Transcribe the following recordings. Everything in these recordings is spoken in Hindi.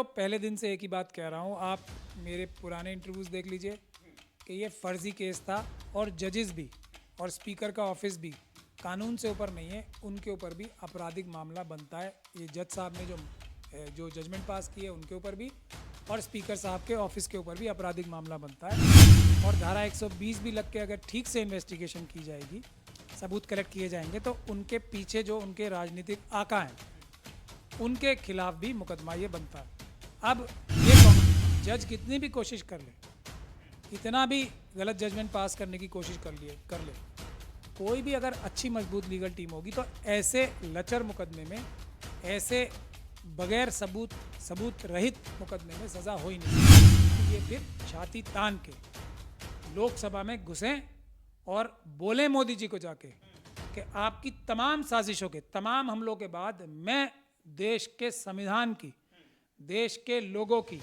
पहले दिन से एक ही बात कह रहा हूँ, आप मेरे पुराने इंटरव्यूज़ देख लीजिए कि ये फर्जी केस था और जजेस भी और स्पीकर का ऑफिस भी कानून से ऊपर नहीं है, उनके ऊपर भी आपराधिक मामला बनता है। ये जज साहब ने जो जजमेंट पास की है उनके ऊपर भी और स्पीकर साहब के ऑफिस के ऊपर भी आपराधिक मामला बनता है। और धारा 120 भी लग के अगर ठीक से इन्वेस्टिगेशन की जाएगी, सबूत कलेक्ट किए जाएंगे तो उनके पीछे जो उनके राजनीतिक आका हैं उनके खिलाफ भी मुकदमा ये बनता है। अब ये जज कितनी भी कोशिश कर ले, कितना भी गलत जजमेंट पास करने की कोशिश कर ले, कोई भी अगर अच्छी मजबूत लीगल टीम होगी तो ऐसे लचर मुकदमे में, ऐसे बगैर सबूत रहित मुकदमे में सज़ा हो ही नहीं सकती। ये फिर छाती तान के लोकसभा में घुसें और बोले मोदी जी को जाके कि आपकी तमाम साजिशों के, तमाम हमलों के बाद मैं देश के संविधान की, देश के लोगों की,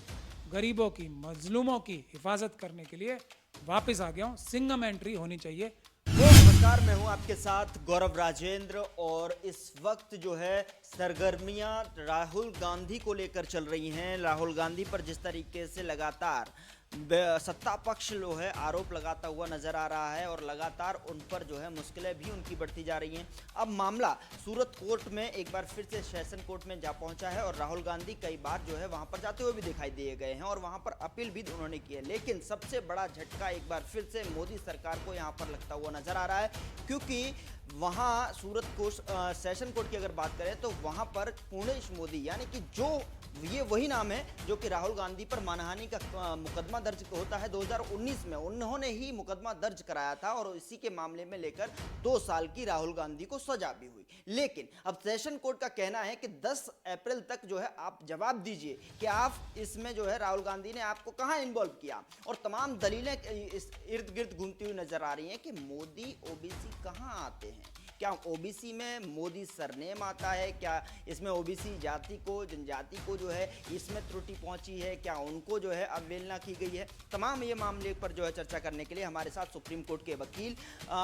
गरीबों की, मजलूमों की हिफाजत करने के लिए वापस आ गया हूँ। सिंगम एंट्री होनी चाहिए। नमस्कार, मैं हूं आपके साथ गौरव राजेंद्र और इस वक्त जो है सरगर्मियां राहुल गांधी को लेकर चल रही हैं। राहुल गांधी पर जिस तरीके से लगातार सत्ता पक्ष जो है आरोप लगाता हुआ नजर आ रहा है और लगातार उन पर जो है मुश्किलें भी उनकी बढ़ती जा रही हैं। अब मामला सूरत कोर्ट में एक बार फिर से सेशन कोर्ट में जा पहुंचा है और राहुल गांधी कई बार जो है वहां पर जाते हुए भी दिखाई दिए गए हैं और वहां पर अपील भी उन्होंने की है। लेकिन सबसे बड़ा झटका एक बार फिर से मोदी सरकार को यहां पर लगता हुआ नजर आ रहा है, क्योंकि वहां सूरत कोर्ट सेशन कोर्ट की अगर बात करें तो वहां पर पूर्णेश मोदी, यानी कि जो ये वही नाम है जो कि राहुल गांधी पर मानहानि का मुकदमा दर्ज होता है 2019 में, उन्होंने ही मुकदमा दर्ज कराया था और इसी के मामले में लेकर 2 साल की राहुल गांधी को सजा भी हुई। लेकिन अब सेशन कोर्ट का कहना है कि 10 अप्रैल तक जो है आप जवाब दीजिए कि आप इसमें जो है राहुल गांधी ने आपको कहां इन्वॉल्व किया, और तमाम दलीलें इस इर्द गिर्द घूमती हुई नजर आ रही हैं कि मोदी ओबीसी कहां आते हैं। क्या ओबीसी में मोदी सरनेम आता है? क्या इसमें ओबीसी जाति को, जनजाति को जो है इसमें त्रुटि पहुंची है? क्या उनको जो है अवहेलना की गई है? तमाम ये मामले पर जो है चर्चा करने के लिए हमारे साथ सुप्रीम कोर्ट के वकील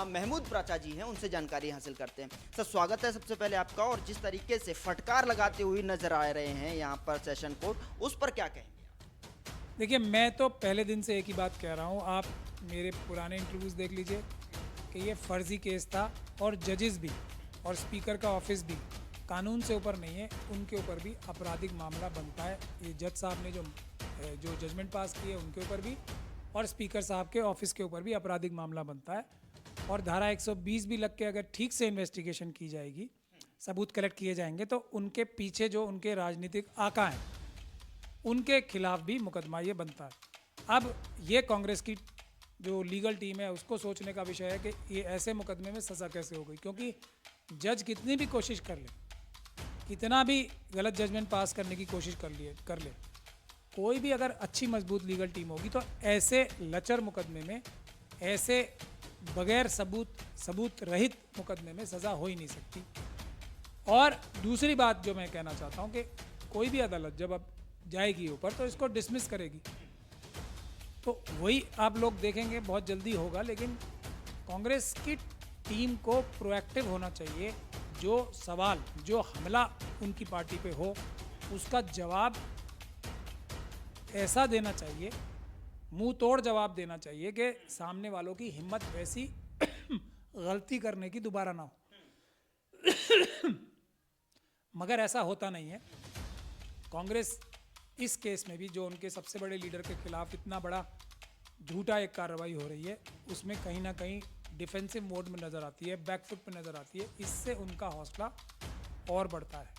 महमूद प्राचा जी हैं, उनसे जानकारी हासिल करते हैं। सर, स्वागत है सबसे पहले आपका। और जिस तरीके से फटकार लगाते हुए नजर आ रहे हैं यहाँ पर सेशन कोर्ट, उस पर क्या कहेंगे? देखिए, मैं तो पहले दिन से एक ही बात कह रहा हूँ, आप मेरे पुराने इंटरव्यूज़ देख लीजिए कि ये फर्जी केस था और जजेस भी और स्पीकर का ऑफिस भी कानून से ऊपर नहीं है, उनके ऊपर भी आपराधिक मामला बनता है। ये जज साहब ने जो जजमेंट पास की है उनके ऊपर भी और स्पीकर साहब के ऑफिस के ऊपर भी आपराधिक मामला बनता है। और धारा 120 भी लग के अगर ठीक से इन्वेस्टिगेशन की जाएगी, सबूत कलेक्ट किए जाएंगे तो उनके पीछे जो उनके राजनीतिक आका हैं उनके खिलाफ भी मुकदमा ये बनता है। अब ये कांग्रेस की जो लीगल टीम है उसको सोचने का विषय है कि ये ऐसे मुकदमे में सज़ा कैसे हो गई, क्योंकि जज कितनी भी कोशिश कर ले, कितना भी गलत जजमेंट पास करने की कोशिश कर ले, कोई भी अगर अच्छी मजबूत लीगल टीम होगी तो ऐसे लचर मुकदमे में, ऐसे बगैर सबूत रहित मुकदमे में सज़ा हो ही नहीं सकती। और दूसरी बात जो मैं कहना चाहता हूँ कि कोई भी अदालत जब अब जाएगी ऊपर तो इसको डिसमिस करेगी, तो वही आप लोग देखेंगे बहुत जल्दी होगा। लेकिन कांग्रेस की टीम को प्रोएक्टिव होना चाहिए। जो सवाल, जो हमला उनकी पार्टी पे हो उसका जवाब ऐसा देना चाहिए, मुंह तोड़ जवाब देना चाहिए कि सामने वालों की हिम्मत वैसी गलती करने की दोबारा ना हो। मगर ऐसा होता नहीं है। कांग्रेस इस केस में भी जो उनके सबसे बड़े लीडर के खिलाफ इतना बड़ा झूठा एक कार्रवाई हो रही है, उसमें कहीं ना कहीं डिफेंसिव मोड में नज़र आती है, बैकफुट पे नज़र आती है। इससे उनका हौसला और बढ़ता है।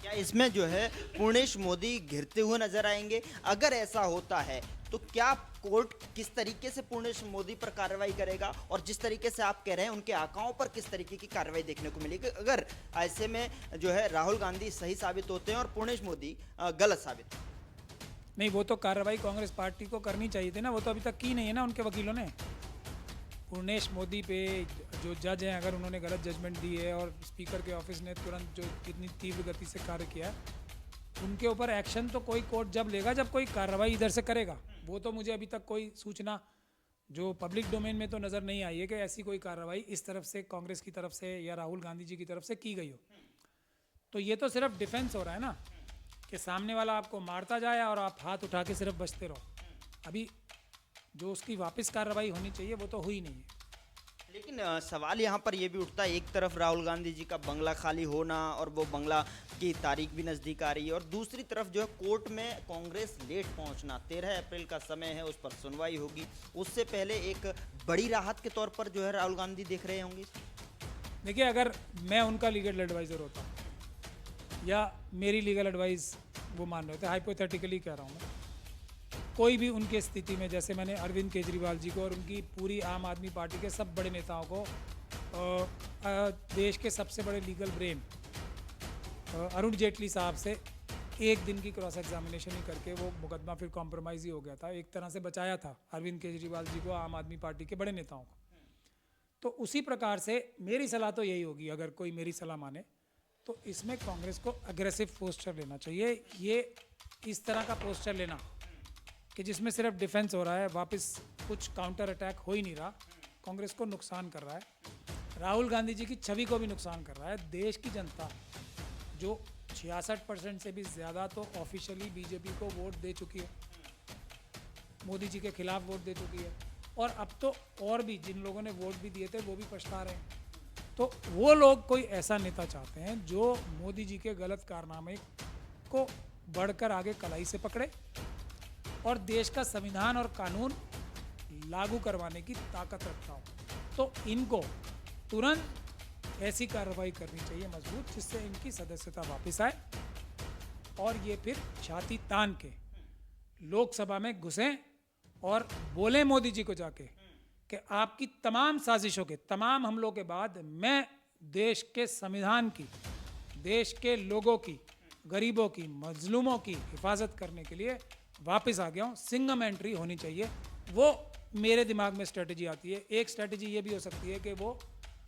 क्या इसमें जो है पूर्णेश मोदी घिरते हुए नजर आएंगे? अगर ऐसा होता है तो क्या कोर्ट किस तरीके से पूर्णेश मोदी पर कार्रवाई करेगा, और जिस तरीके से आप कह रहे हैं उनके आकाओं पर किस तरीके की कार्रवाई देखने को मिलेगी अगर ऐसे में जो है राहुल गांधी सही साबित होते हैं और पूर्णेश मोदी गलत साबित? नहीं, वो तो कार्रवाई कांग्रेस पार्टी को करनी चाहिए थी ना, वो तो अभी तक की नहीं है ना उनके वकीलों ने। पूर्णेश मोदी पे जो जज हैं, अगर उन्होंने गलत जजमेंट दी है और स्पीकर के ऑफिस ने तुरंत जो कितनी तीव्र गति से कार्य किया है, उनके ऊपर एक्शन तो कोई कोर्ट जब लेगा जब कोई कार्रवाई इधर से करेगा। वो तो मुझे अभी तक कोई सूचना जो पब्लिक डोमेन में तो नज़र नहीं आई है कि ऐसी कोई कार्रवाई इस तरफ से, कांग्रेस की तरफ से या राहुल गांधी जी की तरफ से की गई हो। तो ये तो सिर्फ डिफेंस हो रहा है ना कि सामने वाला आपको मारता जाए और आप हाथ उठा के सिर्फ बचते रहो। अभी जो उसकी वापस कार्रवाई होनी चाहिए वो तो हुई नहीं है। लेकिन सवाल यहाँ पर यह भी उठता है, एक तरफ राहुल गांधी जी का बंगला खाली होना और वो बंगला की तारीख भी नज़दीक आ रही है, और दूसरी तरफ जो है कोर्ट में कांग्रेस लेट पहुंचना, 13 अप्रैल का समय है, उस पर सुनवाई होगी, उससे पहले एक बड़ी राहत के तौर पर जो है राहुल गांधी देख रहे होंगे। देखिए, अगर मैं उनका लीगल एडवाइज़र होता या मेरी लीगल एडवाइस वो मान रहे थे, हाइपोथेटिकली कह रहा हूँ मैं, कोई भी उनकी स्थिति में, जैसे मैंने अरविंद केजरीवाल जी को और उनकी पूरी आम आदमी पार्टी के सब बड़े नेताओं को, देश के सबसे बड़े लीगल ब्रेन अरुण जेटली साहब से एक दिन की क्रॉस एग्जामिनेशन ही करके वो मुकदमा फिर कॉम्प्रोमाइज़ ही हो गया था, एक तरह से बचाया था अरविंद केजरीवाल जी को, आम आदमी पार्टी के बड़े नेताओं को। तो उसी प्रकार से मेरी सलाह तो यही होगी, अगर कोई मेरी सलाह माने तो इसमें कांग्रेस को अग्रेसिव पोस्चर लेना चाहिए। ये इस तरह का पोस्चर लेना कि जिसमें सिर्फ डिफेंस हो रहा है, वापस कुछ काउंटर अटैक हो ही नहीं रहा, कांग्रेस को नुकसान कर रहा है, राहुल गांधी जी की छवि को भी नुकसान कर रहा है। देश की जनता जो 66% से भी ज़्यादा तो ऑफिशियली बीजेपी को वोट दे चुकी है, मोदी जी के खिलाफ वोट दे चुकी है, और अब तो और भी जिन लोगों ने वोट भी दिए थे वो भी पछता रहे हैं। तो वो लोग कोई ऐसा नेता चाहते हैं जो मोदी जी के गलत कारनामे को बढ़कर आगे कलाई से पकड़े और देश का संविधान और कानून लागू करवाने की ताकत रखता हो। तो इनको तुरंत ऐसी कार्रवाई करनी चाहिए मजबूत, जिससे इनकी सदस्यता वापस आए और ये फिर छाती तान के लोकसभा में घुसें और बोले मोदी जी को जाके कि आपकी तमाम साजिशों के, तमाम हमलों के बाद मैं देश के संविधान की, देश के लोगों की, गरीबों की, मजलूमों की हिफाजत करने के लिए वापस आ गया हूँ। सिंगम एंट्री होनी चाहिए। वो मेरे दिमाग में स्ट्रेटजी आती है। एक स्ट्रेटजी ये भी हो सकती है कि वो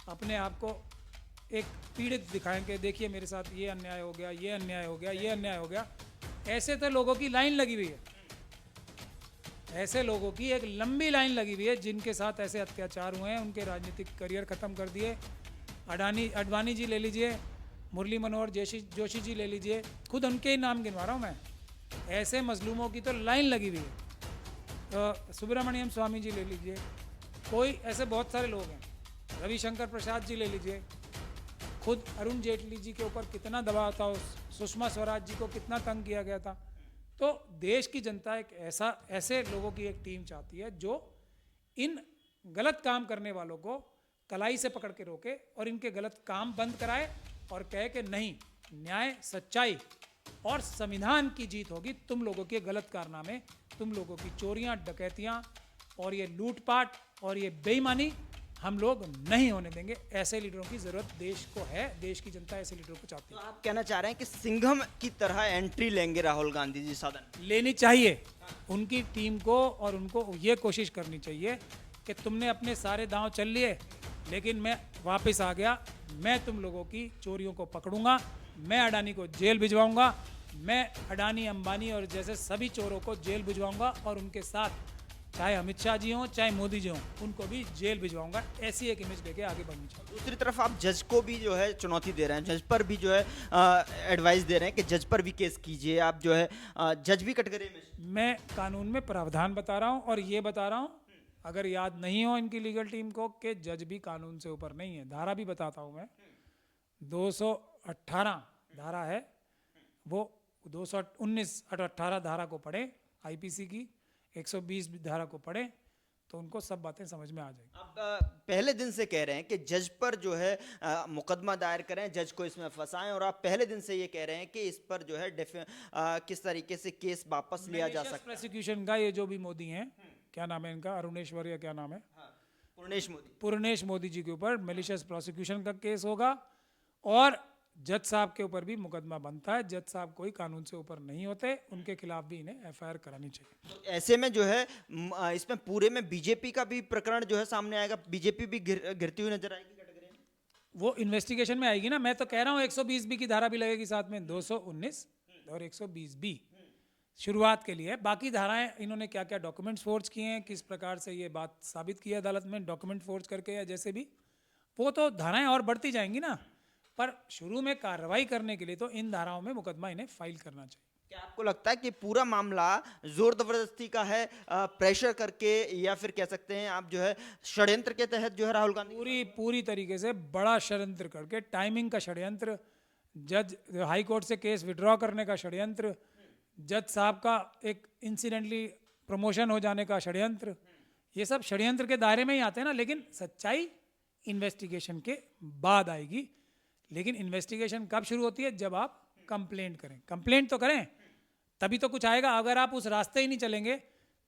अपने आप को एक पीड़ित दिखाएं कि देखिए मेरे साथ ये अन्याय हो गया, ये अन्याय हो गया, ये अन्याय हो गया। ऐसे तो लोगों की लाइन लगी हुई है, ऐसे लोगों की एक लंबी लाइन लगी हुई है जिनके साथ ऐसे अत्याचार हुए हैं, उनके राजनीतिक करियर ख़त्म कर दिए। अडवाणी जी ले लीजिए, मुरली मनोहर जोशी जी ले लीजिए, खुद उनके ही नाम गिनवा रहा हूँ मैं। ऐसे मजलूमों की तो लाइन लगी हुई है। तो सुब्रमण्यम स्वामी जी ले लीजिए, कोई ऐसे बहुत सारे लोग हैं, रविशंकर प्रसाद जी ले लीजिए, खुद अरुण जेटली जी के ऊपर कितना दबाव था, सुषमा स्वराज जी को कितना तंग किया गया था। तो देश की जनता एक ऐसे लोगों की एक टीम चाहती है जो इन गलत काम करने वालों को कलाई से पकड़ के रोके और इनके गलत काम बंद कराए और कहे कि नहीं, न्याय, सच्चाई और संविधान की जीत होगी। तुम लोगों के गलत कारनामे, तुम लोगों की चोरियां, डकैतियां और ये लूटपाट और ये बेईमानी हम लोग नहीं होने देंगे। ऐसे लीडरों की जरूरत देश को है, देश की जनता ऐसे लीडरों को चाहती है। तो आप कहना चाह रहे हैं कि सिंघम की तरह एंट्री लेंगे राहुल गांधी जी सदन? लेनी चाहिए उनकी टीम को, और उनको ये कोशिश करनी चाहिए कि तुमने अपने सारे दांव चल लिए, लेकिन मैं वापस आ गया, मैं तुम लोगों की चोरियों को पकड़ूंगा, मैं अडानी को जेल भिजवाऊंगा, मैं अडानी, अंबानी और जैसे सभी चोरों को जेल भिजवाऊंगा, और उनके साथ चाहे अमित शाह जी हों, चाहे मोदी जी हों, उनको भी जेल भिजवाऊंगा। ऐसी एक इमेज लेके आगे बढ़नी चाहिए। दूसरी तरफ आप जज को भी जो है चुनौती दे रहे हैं, जज पर भी जो है एडवाइस दे रहे हैं कि जज पर भी केस कीजिए, आप जो है जज भी कटघरे में। मैं कानून में प्रावधान बता रहा हूँ और ये बता रहा हूँ, अगर याद नहीं हो इनकी लीगल टीम को, कि जज भी कानून से ऊपर नहीं है। धारा भी बताता हूँ मैं, 218 धारा है, वो 219 और 18 धारा को पढ़े, आईपीसी की 120 धारा को पढ़े, तो उनको सब बातें समझ में आ जाएगी। आप पहले दिन से कह रहे हैं कि जज पर जो है मुकदमा दायर करें, जज को इसमें फंसाएं, और आप पहले दिन से ये कह रहे हैं कि इस पर जो है किस तरीके से केस वापस लिया जा सकता है। प्रोसिक्यूशन का ये जो भी मोदी हैं, क्या नाम है इनका, अरुणेश्वर या क्या नाम है, पुरनेश मोदी जी के ऊपर मैलिशियस प्रोसिक्यूशन का केस होगा, और जज साहब के ऊपर भी मुकदमा बनता है। जज साहब कोई कानून से ऊपर नहीं होते, उनके खिलाफ भी इन्हें एफआईआर करानी चाहिए। तो ऐसे में जो है इसमें पूरे में बीजेपी का भी प्रकरण जो है सामने आएगा, बीजेपी भी गिरती हुई नजर आएगी कटघरे में। वो इन्वेस्टिगेशन में आएगी ना। मैं तो कह रहा हूँ 120 बी की धारा भी लगेगी साथ में, 219 और 120 बी शुरुआत के लिए। बाकी धाराएं इन्होंने क्या क्या डॉक्यूमेंट्स फोर्ज किए हैं, किस प्रकार से ये बात साबित की है अदालत में, डॉक्यूमेंट फोर्ज करके या जैसे भी, वो तो धाराएं और बढ़ती जाएंगी ना। पर शुरू में कार्रवाई करने के लिए तो इन धाराओं में मुकदमा इन्हें फाइल करना चाहिए। क्या आपको लगता है कि पूरा मामला जोर जबरदस्ती का है, प्रेशर करके, या फिर कह सकते हैं आप जो है षड्यंत्र के तहत जो है राहुल गांधी? पूरी पूरी तरीके से बड़ा षड्यंत्र करके, टाइमिंग का षड्यंत्र, जज हाई कोर्ट से केस विड्रॉ करने का षड्यंत्र, जज साहब का एक इंसिडेंटली प्रमोशन हो जाने का षड्यंत्र, ये सब षड्यंत्र के दायरे में ही आते हैं ना। लेकिन सच्चाई इन्वेस्टिगेशन के बाद आएगी। लेकिन इन्वेस्टिगेशन कब शुरू होती है? जब आप कंप्लेंट करें। कंप्लेंट तो करें, तभी तो कुछ आएगा। अगर आप उस रास्ते ही नहीं चलेंगे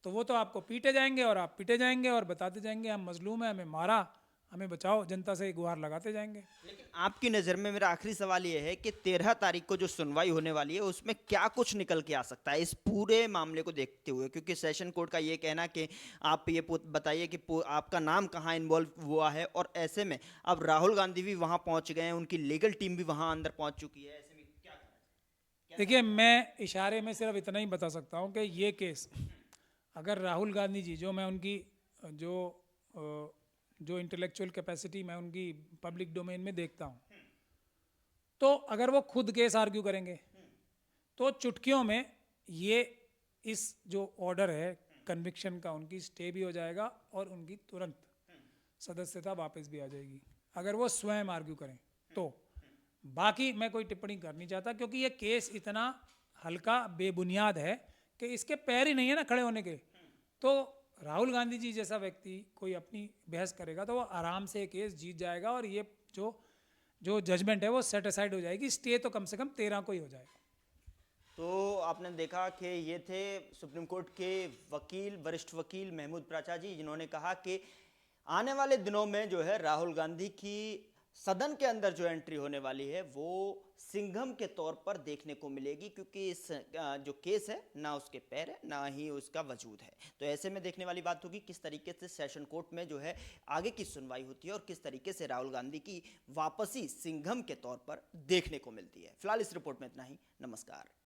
तो वो तो आपको पीटे जाएंगे और आप पीटे जाएंगे और बताते जाएंगे हम मजलूम हैं, हमें मारा, हमें बचाओ, जनता से गुहार लगाते जाएंगे। लेकिन आपकी नज़र में मेरा आखिरी सवाल ये है कि 13 तारीख को जो सुनवाई होने वाली है उसमें क्या कुछ निकल के आ सकता है इस पूरे मामले को देखते हुए? क्योंकि सेशन कोर्ट का ये कहना कि आप ये बताइए कि आपका नाम कहाँ इन्वॉल्व हुआ है, और ऐसे में अब राहुल गांधी भी वहाँ पहुँच गए हैं, उनकी लीगल टीम भी वहाँ अंदर पहुँच चुकी है, ऐसे में क्या करना चाहिए? देखिए, मैं इशारे में सिर्फ इतना ही बता सकता हूँ कि ये केस अगर राहुल गांधी जी, जो मैं उनकी जो इंटेलेक्चुअल कैपेसिटी मैं उनकी पब्लिक डोमेन में देखता हूँ, तो अगर वो खुद केस आर्ग्यू करेंगे तो चुटकियों में ये इस जो ऑर्डर है कन्विक्शन का, उनकी स्टे भी हो जाएगा और उनकी तुरंत सदस्यता वापस भी आ जाएगी, अगर वो स्वयं आर्ग्यू करें तो। बाकी मैं कोई टिप्पणी कर नहीं चाहता, क्योंकि ये केस इतना हल्का बेबुनियाद है कि इसके पैर ही नहीं है ना खड़े होने के। तो राहुल गांधी जी जैसा व्यक्ति कोई अपनी बहस करेगा तो वो आराम से केस जीत जाएगा, और ये जो जजमेंट है वो सेट असाइड हो जाएगी। स्टे तो कम से कम 13 को ही हो जाएगा। तो आपने देखा कि ये थे सुप्रीम कोर्ट के वकील, वरिष्ठ वकील महमूद प्राचा जी, जिन्होंने कहा कि आने वाले दिनों में जो है राहुल गांधी की सदन के अंदर जो एंट्री होने वाली है वो सिंघम के तौर पर देखने को मिलेगी, क्योंकि इस जो केस है ना उसके पैर है ना ही उसका वजूद है। तो ऐसे में देखने वाली बात होगी किस तरीके से सेशन कोर्ट में जो है आगे की सुनवाई होती है और किस तरीके से राहुल गांधी की वापसी सिंघम के तौर पर देखने को मिलती है। फिलहाल इस रिपोर्ट में इतना ही। नमस्कार।